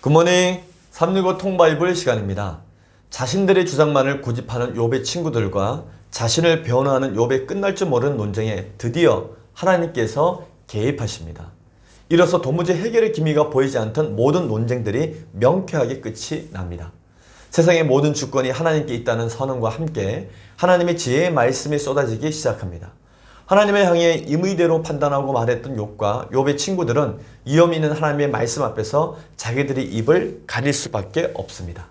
굿모닝 365 통바이블 시간입니다. 자신들의 주장만을 고집하는 욥의 친구들과 자신을 변호하는 욥의 끝날 줄 모르는 논쟁에 드디어 하나님께서 개입하십니다. 이로써 도무지 해결의 기미가 보이지 않던 모든 논쟁들이 명쾌하게 끝이 납니다. 세상의 모든 주권이 하나님께 있다는 선언과 함께 하나님의 지혜의 말씀이 쏟아지기 시작합니다. 하나님을 향해 임의대로 판단하고 말했던 욥과 욥의 친구들은 위험 있는 하나님의 말씀 앞에서 자기들의 입을 가릴 수밖에 없습니다.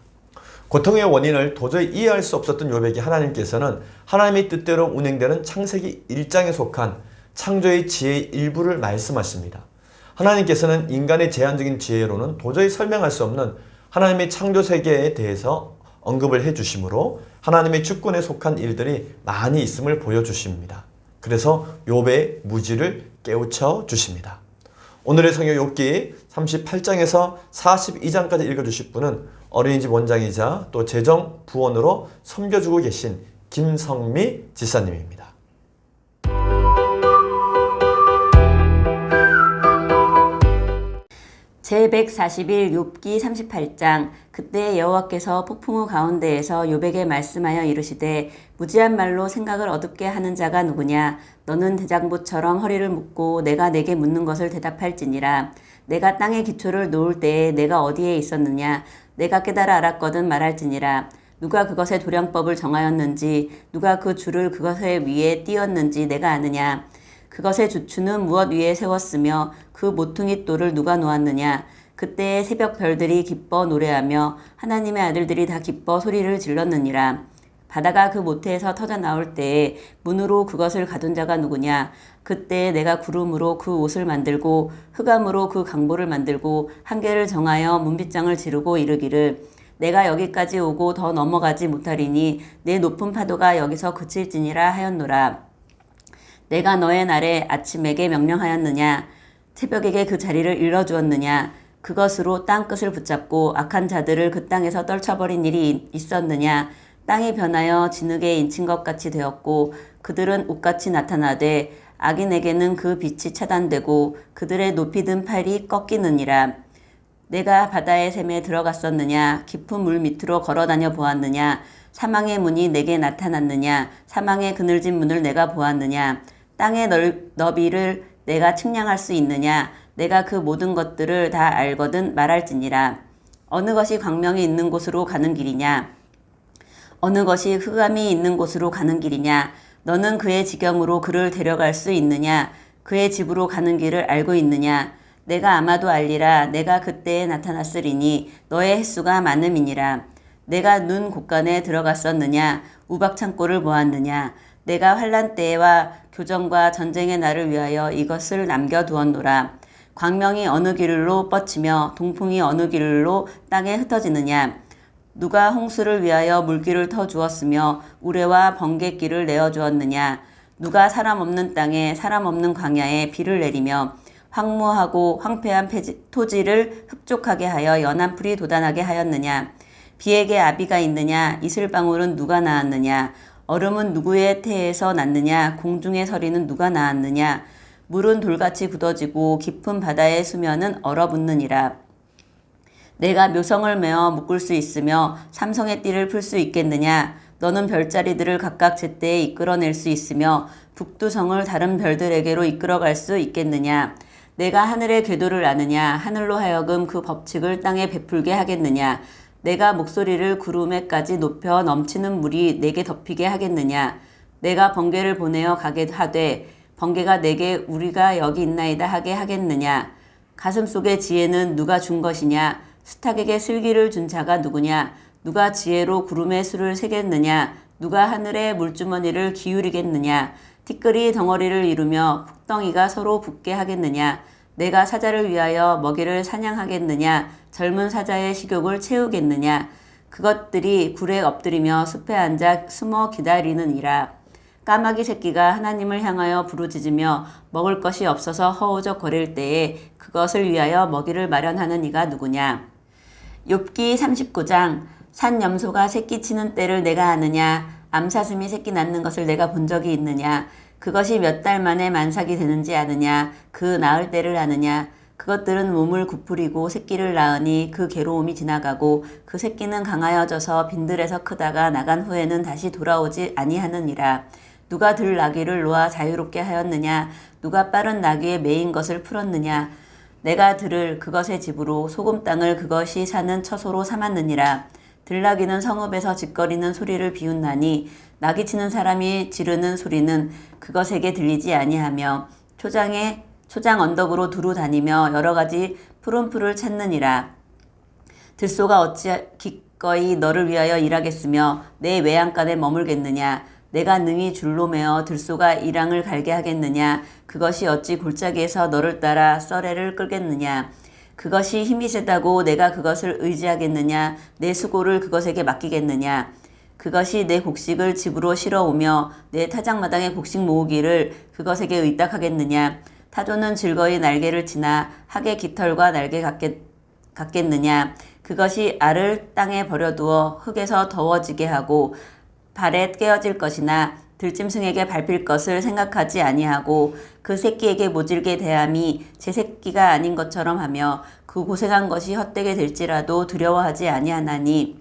고통의 원인을 도저히 이해할 수 없었던 욥에게 하나님께서는 하나님의 뜻대로 운행되는 창세기 1장에 속한 창조의 지혜의 일부를 말씀하십니다. 하나님께서는 인간의 제한적인 지혜로는 도저히 설명할 수 없는 하나님의 창조 세계에 대해서 언급을 해주시므로 하나님의 주권에 속한 일들이 많이 있음을 보여주십니다. 그래서 욥의 무지를 깨우쳐 주십니다. 오늘의 성경 욥기 38장에서 42장까지 읽어주실 분은 어린이집 원장이자 또 재정 부원으로 섬겨주고 계신 김성미 지사님입니다. 제141 욥기 38장. 그때 여호와께서 폭풍우 가운데에서 욥에게 말씀하여 이르시되 무지한 말로 생각을 어둡게 하는 자가 누구냐. 너는 대장부처럼 허리를 묶고 내가 내게 묻는 것을 대답할지니라. 내가 땅의 기초를 놓을 때에 내가 어디에 있었느냐. 내가 깨달아 알았거든 말할지니라. 누가 그것의 도량법을 정하였는지 누가 그 줄을 그것의 위에 띄었는지 내가 아느냐. 그것의 주추는 무엇 위에 세웠으며 그 모퉁이 돌을 누가 놓았느냐. 그때의 새벽 별들이 기뻐 노래하며 하나님의 아들들이 다 기뻐 소리를 질렀느니라. 바다가 그 모태에서 터져 나올 때에 문으로 그것을 가둔 자가 누구냐. 그때 내가 구름으로 그 옷을 만들고 흑암으로 그 강보를 만들고 한계를 정하여 문빗장을 지르고 이르기를 내가 여기까지 오고 더 넘어가지 못하리니 내 높은 파도가 여기서 그칠지니라 하였노라. 내가 너의 날에 아침에게 명령하였느냐. 새벽에게 그 자리를 일러주었느냐. 그것으로 땅 끝을 붙잡고 악한 자들을 그 땅에서 떨쳐버린 일이 있었느냐. 땅이 변하여 진흙에 인친 것 같이 되었고 그들은 옷같이 나타나되 악인에게는 그 빛이 차단되고 그들의 높이 든 팔이 꺾이느니라. 내가 바다의 샘에 들어갔었느냐. 깊은 물 밑으로 걸어다녀 보았느냐. 사망의 문이 내게 나타났느냐. 사망의 그늘진 문을 내가 보았느냐. 땅의 너비를 내가 측량할 수 있느냐. 내가 그 모든 것들을 다 알거든 말할지니라. 어느 것이 광명이 있는 곳으로 가는 길이냐. 어느 것이 흑암이 있는 곳으로 가는 길이냐. 너는 그의 지경으로 그를 데려갈 수 있느냐. 그의 집으로 가는 길을 알고 있느냐. 내가 아마도 알리라. 내가 그때에 나타났으리니 너의 횟수가 많음이니라. 내가 눈 곳간에 들어갔었느냐. 우박 창고를 보았느냐. 내가 환난 때와 교정과 전쟁의 날을 위하여 이것을 남겨두었노라. 광명이 어느 길로 뻗치며 동풍이 어느 길로 땅에 흩어지느냐. 누가 홍수를 위하여 물길을 터주었으며 우레와 번갯길을 내어주었느냐. 누가 사람 없는 땅에 사람 없는 광야에 비를 내리며 황무하고 황폐한 토지를 흡족하게 하여 연한 풀이 돋아나게 하였느냐. 비에게 아비가 있느냐. 이슬방울은 누가 낳았느냐. 얼음은 누구의 태에서 났느냐. 공중의 서리는 누가 낳았느냐. 물은 돌같이 굳어지고 깊은 바다의 수면은 얼어붙느니라. 내가 묘성을 메어 묶을 수 있으며 삼성의 띠를 풀 수 있겠느냐. 너는 별자리들을 각각 제때에 이끌어낼 수 있으며 북두성을 다른 별들에게로 이끌어갈 수 있겠느냐. 내가 하늘의 궤도를 아느냐. 하늘로 하여금 그 법칙을 땅에 베풀게 하겠느냐. 내가 목소리를 구름에까지 높여 넘치는 물이 내게 덮이게 하겠느냐. 내가 번개를 보내어 가게 하되 번개가 내게 우리가 여기 있나이다 하게 하겠느냐. 가슴 속의 지혜는 누가 준 것이냐. 수탉에게 슬기를 준 자가 누구냐. 누가 지혜로 구름의 수를 세겠느냐. 누가 하늘의 물주머니를 기울이겠느냐. 티끌이 덩어리를 이루며 푹덩이가 서로 붙게 하겠느냐. 내가 사자를 위하여 먹이를 사냥하겠느냐. 젊은 사자의 식욕을 채우겠느냐. 그것들이 굴에 엎드리며 숲에 앉아 숨어 기다리느니라. 까마귀 새끼가 하나님을 향하여 부르짖으며 먹을 것이 없어서 허우적거릴 때에 그것을 위하여 먹이를 마련하는 이가 누구냐. 욥기 39장. 산 염소가 새끼 치는 때를 내가 아느냐. 암사슴이 새끼 낳는 것을 내가 본 적이 있느냐. 그것이 몇 달 만에 만삭이 되는지 아느냐. 그 낳을 때를 아느냐. 그것들은 몸을 구부리고 새끼를 낳으니 그 괴로움이 지나가고 그 새끼는 강하여져서 빈들에서 크다가 나간 후에는 다시 돌아오지 아니하느니라. 누가 들 나귀를 놓아 자유롭게 하였느냐? 누가 빠른 나귀에 매인 것을 풀었느냐? 내가 들을 그것의 집으로 소금 땅을 그것이 사는 처소로 삼았느니라. 들나귀는 성읍에서 짓거리는 소리를 비웃나니 나귀 치는 사람이 지르는 소리는 그것에게 들리지 아니하며 초장 언덕으로 두루 다니며 여러 가지 푸른 풀을 찾느니라. 들소가 어찌 기꺼이 너를 위하여 일하겠으며 내 외양간에 머물겠느냐? 내가 능히 줄로 매어 들소가 이랑을 갈게 하겠느냐? 그것이 어찌 골짜기에서 너를 따라 썰애를 끌겠느냐? 그것이 힘이 세다고 내가 그것을 의지하겠느냐? 내 수고를 그것에게 맡기겠느냐? 그것이 내 곡식을 집으로 실어오며 내 타작마당의 곡식 모으기를 그것에게 의탁하겠느냐? 타조는 즐거이 날개를 치나 학의 깃털과 날개 같겠느냐? 그것이 알을 땅에 버려두어 흙에서 더워지게 하고 발에 깨어질 것이나 들짐승에게 밟힐 것을 생각하지 아니하고 그 새끼에게 모질게 대함이 제 새끼가 아닌 것처럼 하며 그 고생한 것이 헛되게 될지라도 두려워하지 아니하나니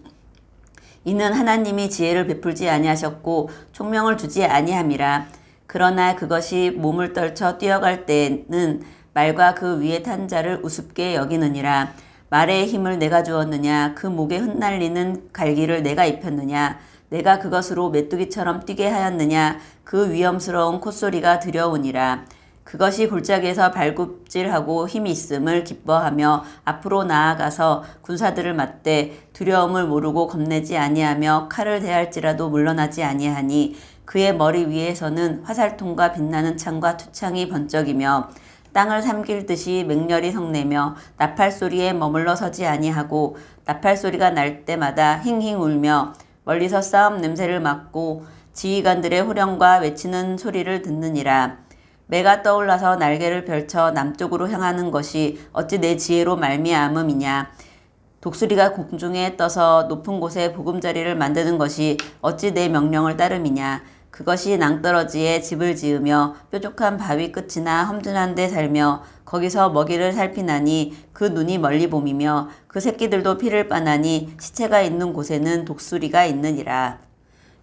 이는 하나님이 지혜를 베풀지 아니하셨고 총명을 주지 아니함이라. 그러나 그것이 몸을 떨쳐 뛰어갈 때는 말과 그 위에 탄 자를 우습게 여기느니라. 말의 힘을 내가 주었느냐? 그 목에 흩날리는 갈기를 내가 입혔느냐? 내가 그것으로 메뚜기처럼 뛰게 하였느냐? 그 위험스러운 콧소리가 두려우니라. 그것이 골짜기에서 발굽질하고 힘이 있음을 기뻐하며 앞으로 나아가서 군사들을 맞대 두려움을 모르고 겁내지 아니하며 칼을 대할지라도 물러나지 아니하니 그의 머리 위에서는 화살통과 빛나는 창과 투창이 번쩍이며 땅을 삼킬듯이 맹렬히 성내며 나팔 소리에 머물러 서지 아니하고 나팔 소리가 날 때마다 힝힝 울며 멀리서 싸움 냄새를 맡고 지휘관들의 호령과 외치는 소리를 듣느니라. 매가 떠올라서 날개를 펼쳐 남쪽으로 향하는 것이 어찌 내 지혜로 말미암음이냐. 독수리가 공중에 떠서 높은 곳에 보금자리를 만드는 것이 어찌 내 명령을 따름이냐. 그것이 낭떠러지에 집을 지으며 뾰족한 바위 끝이나 험준한 데 살며 거기서 먹이를 살피나니 그 눈이 멀리 봄이며 그 새끼들도 피를 빠나니 시체가 있는 곳에는 독수리가 있느니라.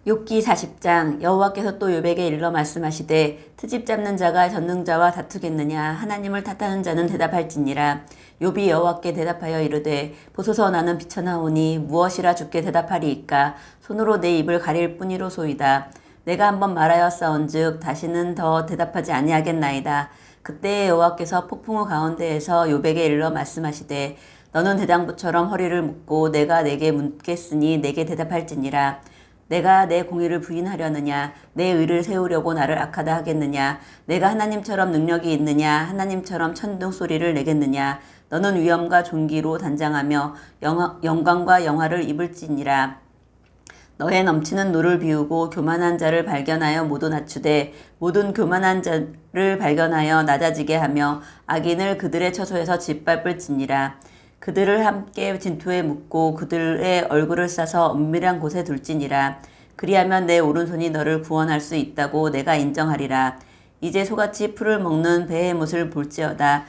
욥기 40장. 여호와께서 또 욥에게 일러 말씀하시되 트집 잡는 자가 전능자와 다투겠느냐? 하나님을 탓하는 자는 대답할지니라. 욥이 여호와께 대답하여 이르되 보소서 나는 비천하오니 무엇이라 주께 대답하리이까? 손으로 내 입을 가릴 뿐이로소이다. 내가 한번 말하였사온즉 다시는 더 대답하지 아니하겠나이다. 그때에 여호와께서 폭풍우 가운데에서 욥에게 일러 말씀하시되 너는 대장부처럼 허리를 묶고 내가 내게 묻겠으니 내게 대답할지니라. 내가 내 공의를 부인하려느냐? 내 의를 세우려고 나를 악하다 하겠느냐? 내가 하나님처럼 능력이 있느냐? 하나님처럼 천둥 소리를 내겠느냐? 너는 위엄과 존귀로 단장하며 영광과 영화를 입을지니라. 너의 넘치는 노를 비우고 교만한 자를 발견하여 모두 낮추되 모든 교만한 자를 발견하여 낮아지게 하며 악인을 그들의 처소에서 짓밟을지니라. 그들을 함께 진토에 묻고 그들의 얼굴을 싸서 은밀한 곳에 둘지니라. 그리하면 내 오른손이 너를 구원할 수 있다고 내가 인정하리라. 이제 소같이 풀을 먹는 배의 못을 볼지어다.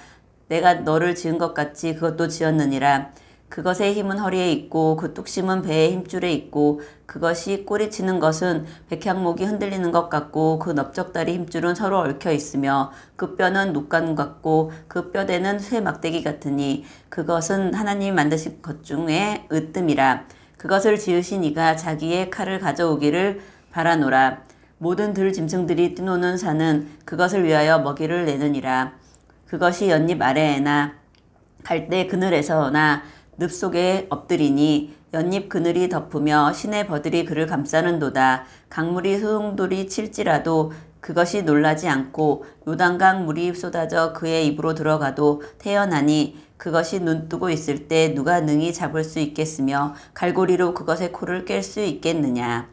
내가 너를 지은 것 같이 그것도 지었느니라. 그것의 힘은 허리에 있고 그 뚝심은 배의 힘줄에 있고 그것이 꼬리치는 것은 백향목이 흔들리는 것 같고 그 넓적다리 힘줄은 서로 얽혀 있으며 그 뼈는 녹간 같고 그 뼈대는 쇠 막대기 같으니 그것은 하나님이 만드신 것 중에 으뜸이라. 그것을 지으신 이가 자기의 칼을 가져오기를 바라노라. 모든 들 짐승들이 뛰노는 산은 그것을 위하여 먹이를 내느니라. 그것이 연잎 아래에나 갈대 그늘에서나 늪 속에 엎드리니 연잎 그늘이 덮으며 시내 버들이 그를 감싸는도다. 강물이 소용돌이 칠지라도 그것이 놀라지 않고 요단강 물이 쏟아져 그의 입으로 들어가도 태어나니 그것이 눈뜨고 있을 때 누가 능히 잡을 수 있겠으며 갈고리로 그것의 코를 깰 수 있겠느냐.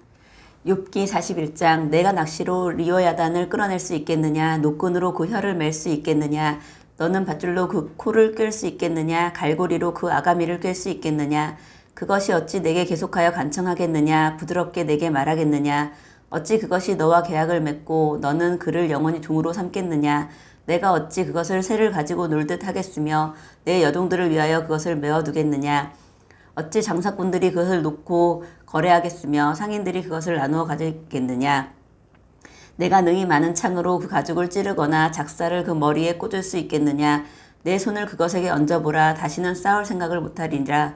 욥기 41장. 내가 낚시로 리오야단을 끌어낼 수 있겠느냐? 노끈으로 그 혀를 맬 수 있겠느냐? 너는 밧줄로 그 코를 끌 수 있겠느냐? 갈고리로 그 아가미를 꿰 수 있겠느냐? 그것이 어찌 내게 계속하여 간청하겠느냐? 부드럽게 내게 말하겠느냐? 어찌 그것이 너와 계약을 맺고 너는 그를 영원히 종으로 삼겠느냐? 내가 어찌 그것을 새를 가지고 놀듯 하겠으며 내 여종들을 위하여 그것을 메어두겠느냐. 어찌 장사꾼들이 그것을 놓고 거래하겠으며 상인들이 그것을 나누어 가지겠느냐. 내가 능히 많은 창으로 그 가죽을 찌르거나 작사를 그 머리에 꽂을 수 있겠느냐. 내 손을 그것에게 얹어보라. 다시는 싸울 생각을 못하리라.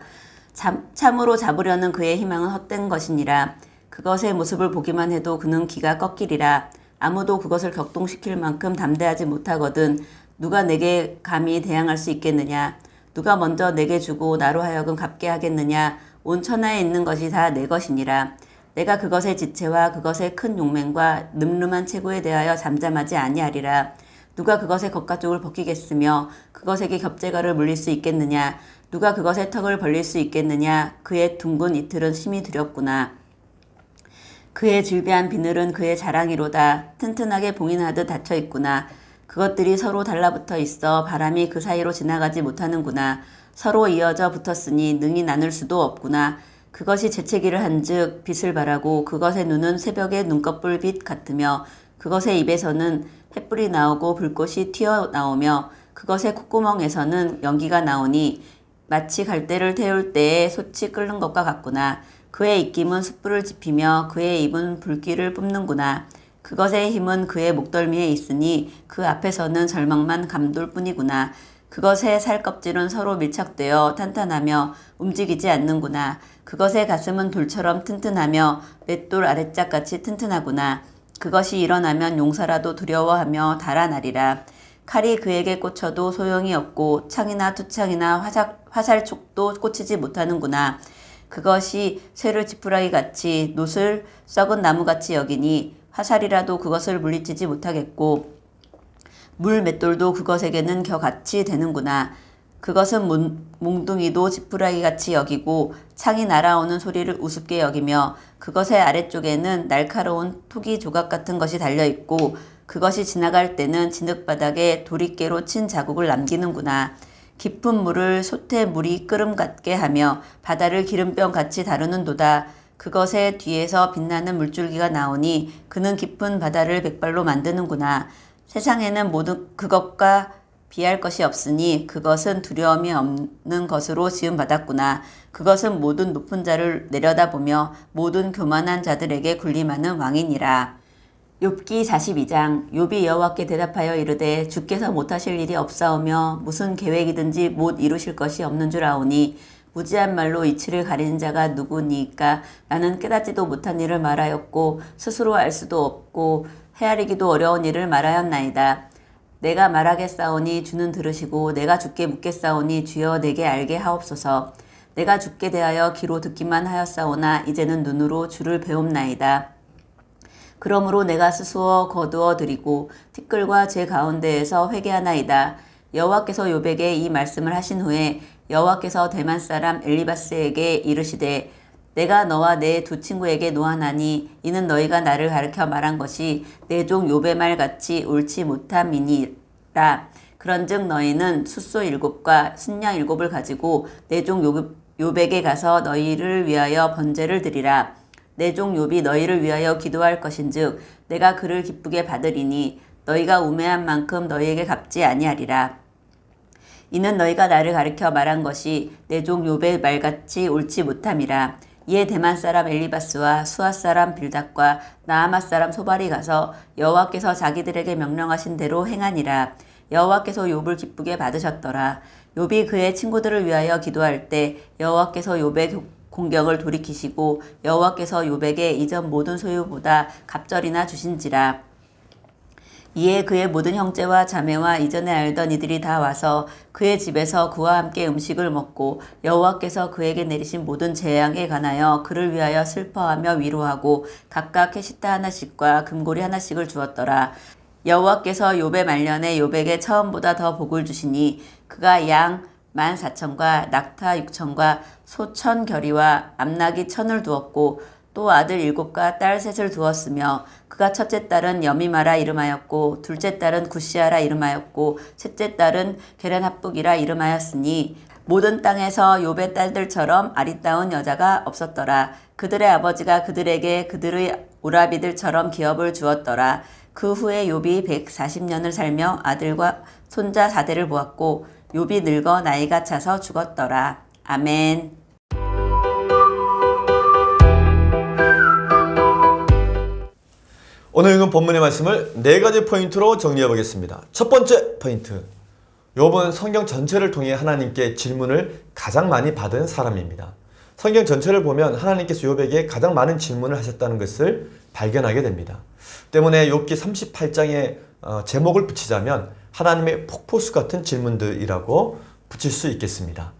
참으로 잡으려는 그의 희망은 헛된 것이니라. 그것의 모습을 보기만 해도 그는 기가 꺾이리라. 아무도 그것을 격동시킬 만큼 담대하지 못하거든 누가 내게 감히 대항할 수 있겠느냐. 누가 먼저 내게 주고 나로 하여금 갚게 하겠느냐. 온 천하에 있는 것이 다 내 것이니라. 내가 그것의 지체와 그것의 큰 용맹과 늠름한 체구에 대하여 잠잠하지 아니하리라. 누가 그것의 겉가죽을 벗기겠으며 그것에게 겹제가를 물릴 수 있겠느냐. 누가 그것의 턱을 벌릴 수 있겠느냐. 그의 둥근 이틀은 심히 두렵구나. 그의 질비한 비늘은 그의 자랑이로다. 튼튼하게 봉인하듯 닫혀 있구나. 그것들이 서로 달라붙어 있어 바람이 그 사이로 지나가지 못하는구나. 서로 이어져 붙었으니 능히 나눌 수도 없구나. 그것이 재채기를 한즉 빛을 발하고 그것의 눈은 새벽의 눈꺼풀 빛 같으며 그것의 입에서는 횃불이 나오고 불꽃이 튀어나오며 그것의 콧구멍에서는 연기가 나오니 마치 갈대를 태울 때에 솥이 끓는 것과 같구나. 그의 입김은 숯불을 지피며 그의 입은 불길을 뿜는구나. 그것의 힘은 그의 목덜미에 있으니 그 앞에서는 절망만 감돌 뿐이구나. 그것의 살껍질은 서로 밀착되어 탄탄하며 움직이지 않는구나. 그것의 가슴은 돌처럼 튼튼하며 맷돌 아랫짝같이 튼튼하구나. 그것이 일어나면 용사라도 두려워하며 달아나리라. 칼이 그에게 꽂혀도 소용이 없고 창이나 투창이나 화살촉도 꽂히지 못하는구나. 그것이 쇠를 지푸라기 같이 놋을 썩은 나무같이 여기니 화살이라도 그것을 물리치지 못하겠고 물 맷돌도 그것에게는 겨같이 되는구나. 그것은 몽둥이도 지푸라기 같이 여기고 창이 날아오는 소리를 우습게 여기며 그것의 아래쪽에는 날카로운 토기 조각 같은 것이 달려있고 그것이 지나갈 때는 진흙바닥에 도리깨로 친 자국을 남기는구나. 깊은 물을 솥에 물이 끓음 같게 하며 바다를 기름병같이 다루는도다. 그것의 뒤에서 빛나는 물줄기가 나오니 그는 깊은 바다를 백발로 만드는구나. 세상에는 모든 그것과 비할 것이 없으니 그것은 두려움이 없는 것으로 지음받았구나. 그것은 모든 높은 자를 내려다보며 모든 교만한 자들에게 군림하는 왕이니라. 욥기 42장. 욥이 여호와께 대답하여 이르되 주께서 못하실 일이 없사오며 무슨 계획이든지 못 이루실 것이 없는 줄 아오니 무지한 말로 이치를 가리는 자가 누구니까. 나는 깨닫지도 못한 일을 말하였고 스스로 알 수도 없고 헤아리기도 어려운 일을 말하였나이다. 내가 말하겠사오니 주는 들으시고 내가 주께 묻겠사오니 주여 내게 알게 하옵소서. 내가 주께 대하여 귀로 듣기만 하였사오나 이제는 눈으로 주를 배움나이다. 그러므로 내가 스스로 거두어 드리고 티끌과 제 가운데에서 회개하나이다. 여호와께서 욥에게 이 말씀을 하신 후에 여호와께서 대만 사람 엘리바스에게 이르시되 내가 너와 내 두 친구에게 노하나니 이는 너희가 나를 가르쳐 말한 것이 내 종 욥의 말같이 옳지 못함이니라. 그런즉 너희는 숫소 7과 순양 7을 가지고 내 종 욥에게 가서 너희를 위하여 번제를 드리라. 내 종 욥이 너희를 위하여 기도할 것인즉 내가 그를 기쁘게 받으리니 너희가 우매한 만큼 너희에게 갚지 아니하리라. 이는 너희가 나를 가르쳐 말한 것이 내 종 욥의 말같이 옳지 못함이라. 이에 대만 사람 엘리바스와 수아 사람 빌닷과 나아마 사람 소발이 가서 여호와께서 자기들에게 명령하신 대로 행하니라. 여호와께서 욥을 기쁘게 받으셨더라. 욥이 그의 친구들을 위하여 기도할 때 여호와께서 욥의 공경을 돌이키시고 여호와께서 욥에게 이전 모든 소유보다 갑절이나 주신지라. 이에 그의 모든 형제와 자매와 이전에 알던 이들이 다 와서 그의 집에서 그와 함께 음식을 먹고 여호와께서 그에게 내리신 모든 재앙에 관하여 그를 위하여 슬퍼하며 위로하고 각각 캐시타 하나씩과 금고리 하나씩을 주었더라. 여호와께서 욥의 말년에 욥에게 처음보다 더 복을 주시니 그가 양 14,000과 낙타 6,000과 소 1,000겨리와 암나귀 1,000을 두었고 또 아들 7과 딸 3을 두었으며 그가 첫째 딸은 여미마라 이름하였고 둘째 딸은 구시아라 이름하였고 셋째 딸은 게렌합북이라 이름하였으니 모든 땅에서 욥의 딸들처럼 아리따운 여자가 없었더라. 그들의 아버지가 그들에게 그들의 오라비들처럼 기업을 주었더라. 그 후에 욥이 140년을 살며 아들과 손자 4대를 보았고 욥이 늙어 나이가 차서 죽었더라. 아멘. 오늘 읽은 본문의 말씀을 4가지 포인트로 정리해 보겠습니다. 첫 번째 포인트. 욥은 성경 전체를 통해 하나님께 질문을 가장 많이 받은 사람입니다. 성경 전체를 보면 하나님께서 욥에게 가장 많은 질문을 하셨다는 것을 발견하게 됩니다. 때문에 욥기 38장에 제목을 붙이자면 하나님의 폭포수 같은 질문들이라고 붙일 수 있겠습니다.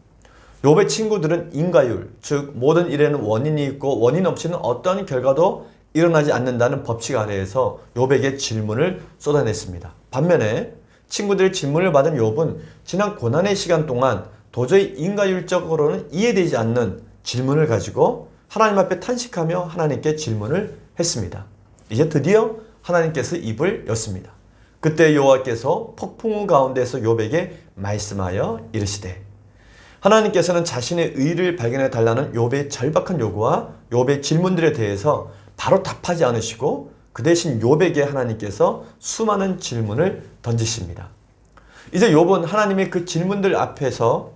욥의 친구들은 인과율, 즉 모든 일에는 원인이 있고 원인 없이는 어떤 결과도 일어나지 않는다는 법칙 아래에서 욥에게 질문을 쏟아냈습니다. 반면에 친구들의 질문을 받은 욥은 지난 고난의 시간 동안 도저히 인과율적으로는 이해되지 않는 질문을 가지고 하나님 앞에 탄식하며 하나님께 질문을 했습니다. 이제 드디어 하나님께서 입을 였습니다. 그때 여호와께서 폭풍우 가운데서 욥에게 말씀하여 이르시되, 하나님께서는 자신의 의를 발견해 달라는 욥의 절박한 요구와 욥의 질문들에 대해서 바로 답하지 않으시고 그 대신 욥에게 하나님께서 수많은 질문을 던지십니다. 이제 욥은 하나님의 그 질문들 앞에서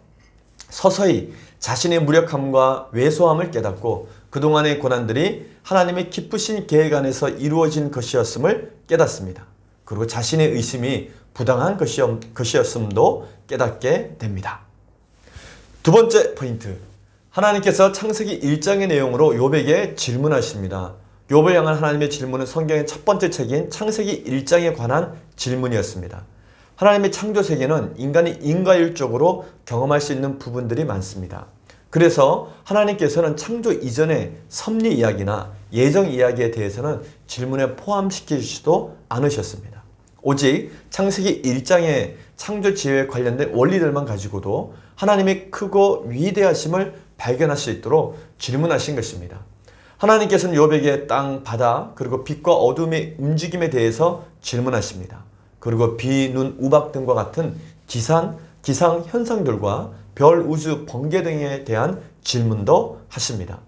서서히 자신의 무력함과 왜소함을 깨닫고 그동안의 고난들이 하나님의 기쁘신 계획 안에서 이루어진 것이었음을 깨닫습니다. 그리고 자신의 의심이 부당한 것이었음도 깨닫게 됩니다. 두 번째 포인트. 하나님께서 창세기 1장의 내용으로 욥에게 질문하십니다. 욥을 향한 하나님의 질문은 성경의 첫 번째 책인 창세기 1장에 관한 질문이었습니다. 하나님의 창조 세계는 인간이 인과율적으로 경험할 수 있는 부분들이 많습니다. 그래서 하나님께서는 창조 이전의 섭리 이야기나 예정 이야기에 대해서는 질문에 포함시키지도 않으셨습니다. 오직 창세기 1장의 창조 지혜에 관련된 원리들만 가지고도 하나님의 크고 위대하심을 발견할 수 있도록 질문하신 것입니다. 하나님께서는 욥에게 땅, 바다, 그리고 빛과 어둠의 움직임에 대해서 질문하십니다. 그리고 비, 눈, 우박 등과 같은 기상 현상들과 별, 우주, 번개 등에 대한 질문도 하십니다.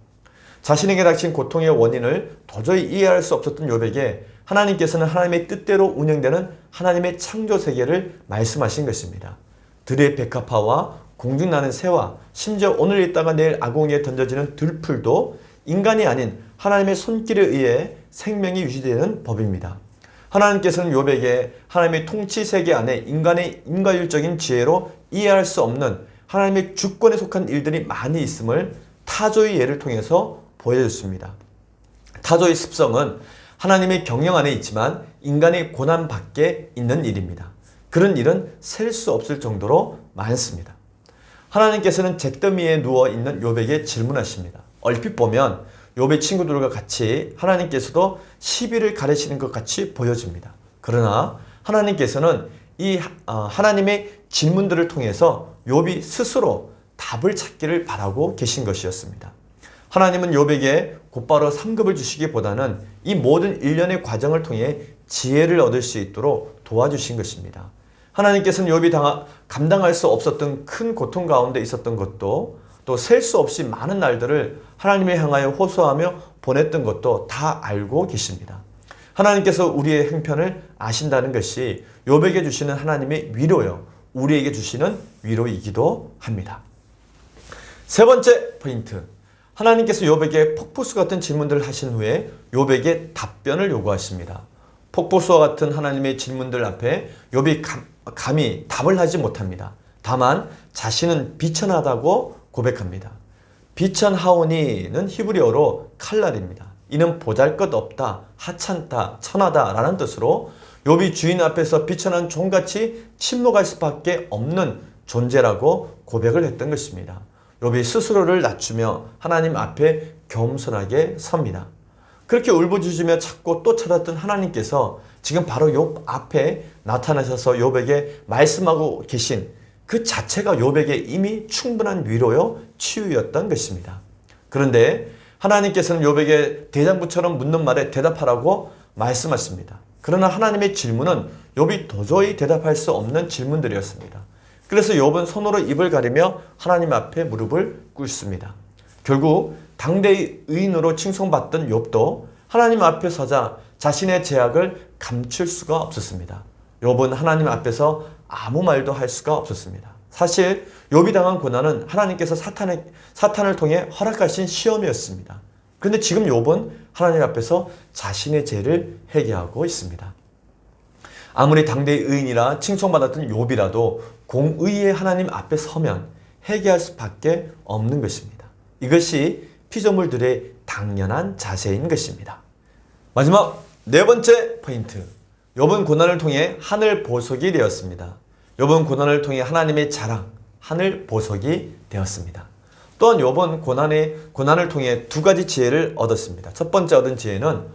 자신에게 닥친 고통의 원인을 도저히 이해할 수 없었던 욥에게 하나님께서는 하나님의 뜻대로 운영되는 하나님의 창조 세계를 말씀하신 것입니다. 들의 백합화와 공중 나는 새와 심지어 오늘 있다가 내일 아궁이에 던져지는 들풀도 인간이 아닌 하나님의 손길에 의해 생명이 유지되는 법입니다. 하나님께서는 욥에게 하나님의 통치 세계 안에 인간의 인과율적인 지혜로 이해할 수 없는 하나님의 주권에 속한 일들이 많이 있음을 타조의 예를 통해서 보여줬습니다. 타조의 습성은 하나님의 경영 안에 있지만 인간의 고난 밖에 있는 일입니다. 그런 일은 셀 수 없을 정도로 많습니다. 하나님께서는 잿더미에 누워있는 욥에게 질문하십니다. 얼핏 보면 욥의 친구들과 같이 하나님께서도 시비를 가르치는 것 같이 보여집니다. 그러나 하나님께서는 이 하나님의 질문들을 통해서 욥이 스스로 답을 찾기를 바라고 계신 것이었습니다. 하나님은 욥에게 곧바로 상급을 주시기보다는 이 모든 일련의 과정을 통해 지혜를 얻을 수 있도록 도와주신 것입니다. 하나님께서는 욥이 감당할 수 없었던 큰 고통 가운데 있었던 것도 또 셀 수 없이 많은 날들을 하나님을 향하여 호소하며 보냈던 것도 다 알고 계십니다. 하나님께서 우리의 형편을 아신다는 것이 욥에게 주시는 하나님의 위로요, 우리에게 주시는 위로이기도 합니다. 세 번째 포인트. 하나님께서 욥에게 폭포수 같은 질문들을 하신 후에 욥에게 답변을 요구하십니다. 폭포수와 같은 하나님의 질문들 앞에 욥이 감히 답을 하지 못합니다. 다만 자신은 비천하다고 고백합니다. 비천하오니는 히브리어로 칼날입니다. 이는 보잘것없다, 하찮다, 천하다 라는 뜻으로 욥이 주인 앞에서 비천한 종같이 침묵할 수밖에 없는 존재라고 고백을 했던 것입니다. 욥이 스스로를 낮추며 하나님 앞에 겸손하게 섭니다. 그렇게 울부짖으며 찾고 또 찾았던 하나님께서 지금 바로 욥 앞에 나타나셔서 욥에게 말씀하고 계신 그 자체가 욥에게 이미 충분한 위로요, 치유였던 것입니다. 그런데 하나님께서는 욥에게 대장부처럼 묻는 말에 대답하라고 말씀하십니다. 그러나 하나님의 질문은 욥이 도저히 대답할 수 없는 질문들이었습니다. 그래서 욥은 손으로 입을 가리며 하나님 앞에 무릎을 꿇습니다. 결국 당대의 의인으로 칭송받던 욥도 하나님 앞에 서자 자신의 죄악을 감출 수가 없었습니다. 욥은 하나님 앞에서 아무 말도 할 수가 없었습니다. 사실 욥이 당한 고난은 하나님께서 사탄을 통해 허락하신 시험이었습니다. 그런데 지금 욥은 하나님 앞에서 자신의 죄를 회개하고 있습니다. 아무리 당대의 의인이라 칭송받았던 욥이라도 공의의 하나님 앞에 서면 회개할 수밖에 없는 것입니다. 이것이 피조물들의 당연한 자세인 것입니다. 마지막 네 번째 포인트. 욥은 고난을 통해 하늘 보석이 되었습니다. 욥은 고난을 통해 하나님의 자랑, 하늘 보석이 되었습니다. 또한 욥은 고난을 통해 두 가지 지혜를 얻었습니다. 첫 번째 얻은 지혜는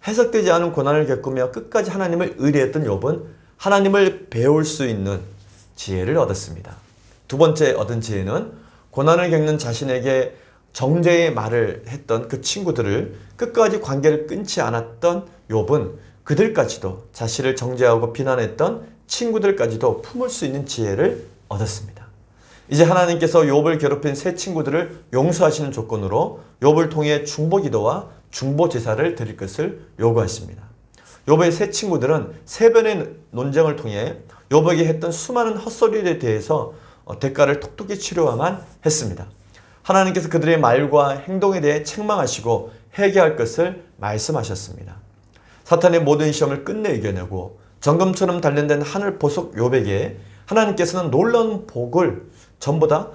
해석되지 않은 고난을 겪으며 끝까지 하나님을 의뢰했던 욥은 하나님을 배울 수 있는 지혜를 얻었습니다. 두 번째 얻은 지혜는 고난을 겪는 자신에게 정죄의 말을 했던 그 친구들을 끝까지 관계를 끊지 않았던 욥은 그들까지도 자신을 정죄하고 비난했던 친구들까지도 품을 수 있는 지혜를 얻었습니다. 이제 하나님께서 욥을 괴롭힌 세 친구들을 용서하시는 조건으로 욥을 통해 중보기도와 중보제사를 드릴 것을 요구하십니다. 욥의 세 친구들은 세 번의 논쟁을 통해 욥에게 했던 수많은 헛소리에 대해서 대가를 톡톡히 치료하만 했습니다. 하나님께서 그들의 말과 행동에 대해 책망하시고 회개할 것을 말씀하셨습니다. 사탄의 모든 시험을 끝내 이겨내고 정금처럼 단련된 하늘 보석 욥에게 하나님께서는 놀라운 복을 전보다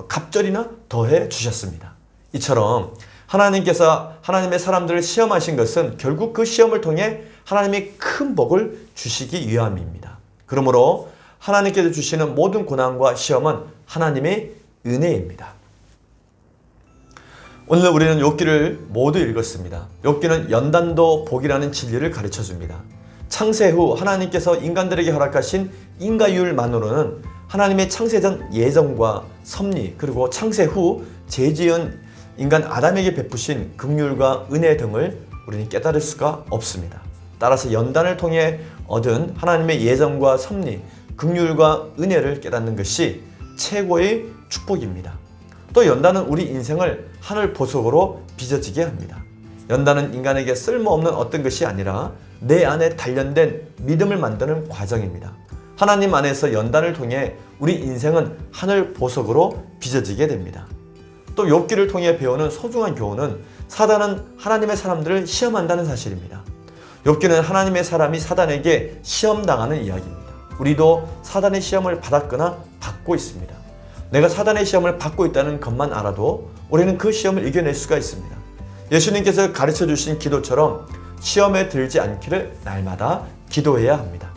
갑절이나 더해 주셨습니다. 이처럼 하나님께서 하나님의 사람들을 시험하신 것은 결국 그 시험을 통해 하나님이 큰 복을 주시기 위함입니다. 그러므로 하나님께서 주시는 모든 고난과 시험은 하나님의 은혜입니다. 오늘 우리는 욥기를 모두 읽었습니다. 욥기는 연단도 복이라는 진리를 가르쳐줍니다. 창세 후 하나님께서 인간들에게 허락하신 인과율만으로는 하나님의 창세전 예정과 섭리, 그리고 창세 후 죄지은 인간 아담에게 베푸신 긍휼과 은혜 등을 우리는 깨달을 수가 없습니다. 따라서 연단을 통해 얻은 하나님의 예정과 섭리, 긍휼과 은혜를 깨닫는 것이 최고의 축복입니다. 또 연단은 우리 인생을 하늘 보석으로 빚어지게 합니다. 연단은 인간에게 쓸모없는 어떤 것이 아니라 내 안에 단련된 믿음을 만드는 과정입니다. 하나님 안에서 연단을 통해 우리 인생은 하늘 보석으로 빚어지게 됩니다. 또 욥기를 통해 배우는 소중한 교훈은 사단은 하나님의 사람들을 시험한다는 사실입니다. 욥기는 하나님의 사람이 사단에게 시험당하는 이야기입니다. 우리도 사단의 시험을 받았거나 받고 있습니다. 내가 사단의 시험을 받고 있다는 것만 알아도 우리는 그 시험을 이겨낼 수가 있습니다. 예수님께서 가르쳐 주신 기도처럼 시험에 들지 않기를 날마다 기도해야 합니다.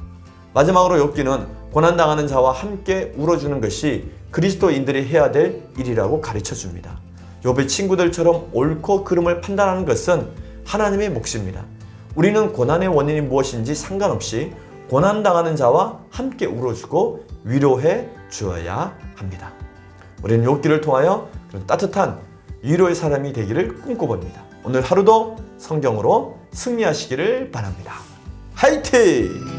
마지막으로 욥기는 고난당하는 자와 함께 울어주는 것이 그리스도인들이 해야 될 일이라고 가르쳐 줍니다. 욥의 친구들처럼 옳고 그름을 판단하는 것은 하나님의 몫입니다. 우리는 고난의 원인이 무엇인지 상관없이 고난당하는 자와 함께 울어주고 위로해 주어야 합니다. 우리는 욥기를 통하여 그런 따뜻한 위로의 사람이 되기를 꿈꿔봅니다. 오늘 하루도 성경으로 승리하시기를 바랍니다. 화이팅!